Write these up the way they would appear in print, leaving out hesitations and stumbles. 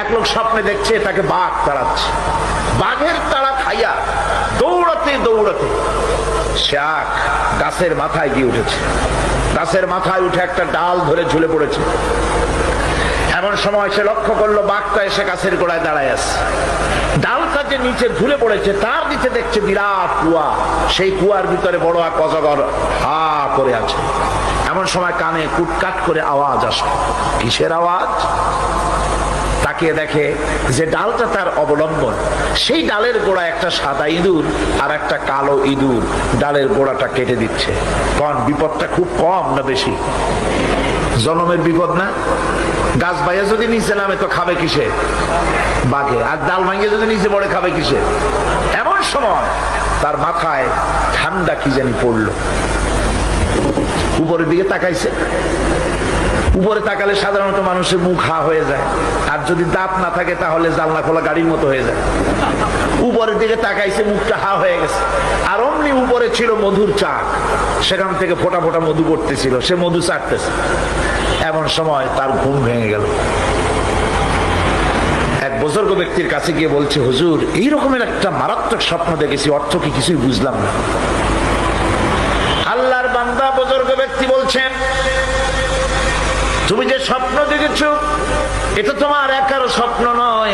এক লোক স্বপ্নে দেখছে তাকে বাঘ তাড়াচ্ছে, বাঘের তাড়া খাইয়া দৌড়াতে দৌড়াতে সে গাছের মাথায় গিয়ে উঠেছে। গাছের মাথায় উঠে একটা ডাল ধরে ঝুলে পড়েছে। এমন সময় সে লক্ষ্য করলো বাঘটা এসে গাছের গোড়ায় দাঁড়ায় আছে। ডালটা যে নিচে ঝুলে পড়েছে তার নিচে দেখছে বিরাট কুয়া, সেই কুয়ার ভিতরে বড় এক অজগর হা করে আছে। এমন সময় কানে কুটকাট করে আওয়াজ আসে। কিসের আওয়াজ? তাকিয়ে দেখে যে ডালটা তার অবলম্বন, সেই ডালের গোড়া একটা সাদা ইঁদুর আর একটা কালো ইঁদুর ডালের গোড়াটা কেটে দিচ্ছে। কারণ বিপদটা খুব কম না বেশি? জনমের বিপদ না? গাছ বাইয়া যদি নিচে নামে তো খাবে কিসে? বাঘে। আর ডাল ভাঙিয়ে যদি নিচে পড়ে খাবে কিসে? এমন সময় তার মাথায় ঠান্ডা কি জানি পড়লো। উপরের দিকে তাকাইছে। উপরে তাকালে সাধারণত মানুষের মুখ হা হয়ে যায়, আর যদি দাঁত না থাকে তাহলে জানলা খোলা গাড়ির মতো হয়ে যায়। উপরের দিকে তাকাইছে, মুখটা হা হয়ে গেছে। আর অমনি উপরে ছিল মধুর চাক, সেখান থেকে ফোটা ফোটা মধু পড়তেছিল, সে মধু চাটতেছে। এমন সময় তার ঘুম ভেঙে গেল। এক বুজুর্গ ব্যক্তির কাছে গিয়ে বলছে, হুজুর এই রকমের একটা মারাত্মক স্বপ্ন দেখেছি, অর্থ কি কিছুই বুঝলাম না। আল্লাহর বান্দা বুজুর্গ ব্যক্তি বলছেন, তুমি যে স্বপ্ন দেখেছো এটা তোমার একারও স্বপ্ন নয়,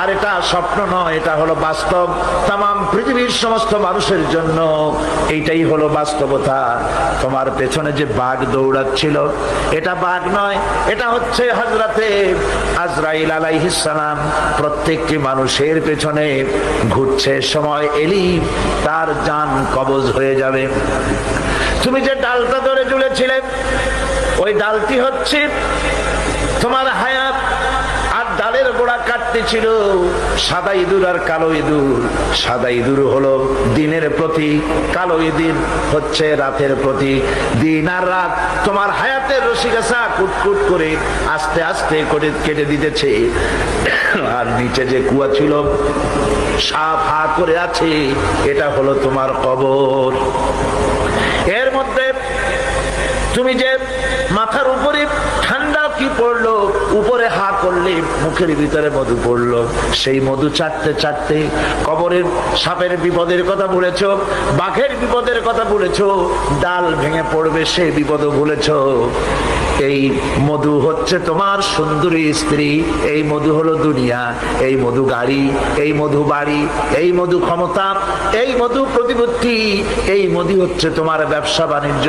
আর এটা স্বপ্ন নয়, এটা হলো বাস্তব। তামাম পৃথিবীর সমস্ত মানুষের জন্য এইটাই হলো বাস্তবতা। তোমার পেছনে যে বাঘ দৌড়াচ্ছিল এটা বাঘ নয়, এটা হচ্ছে হযরতে আজরাইল আলাইহিস সালাম। প্রত্যেকটি মানুষের পেছনে ঘুরছে, সময় এলি তার জান কবজ হয়ে যাবে। তুমি যে ডালটা ধরে ঝুলেছিলে ওই ডালটি হচ্ছে তোমার হায়াত, আর ডালের গোড়া কাটতে ছিল সাদা ইঁদুর আর কালো ইঁদুর। সাদা ইঁদুর হলো দিনের প্রতীক, কালো ইঁদুর হচ্ছে রাতের প্রতীক। দিন আর রাত তোমার হায়াতের রশিগাছা কুটকুট করে আস্তে আস্তে করে কেটে দিতেছে। আর নিচে যে কুয়া ছিল সাপ হা করে আছে, এটা হলো তোমার কবর। এর মধ্যে তুমি যে মাথার উপরে ঠান্ডা কি পড়লো, উপরে হা করলে মুখের ভিতরে মধু পড়লো, সেই মধু চাটতে চাটতে কবরের সাপের বিপদের কথা বলেছ, বাঘের বিপদের কথা বলেছ, ডাল ভেঙে পড়বে সেই বিপদও বলেছ। এই মধু হচ্ছে তোমার সুন্দরী স্ত্রী, এই মধু হলো দুনিয়া, এই মধু গাড়ি, এই মধু বাড়ি, এই মধু ক্ষমতা, এই মধু প্রতিপত্তি, এই মধু হচ্ছে তোমার ব্যবসা বাণিজ্য।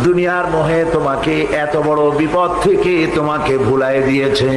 দুনিয়ার মোহে তোমাকে এত বড় বিপদ থেকে তোমাকে ভুলাই দিয়েছে।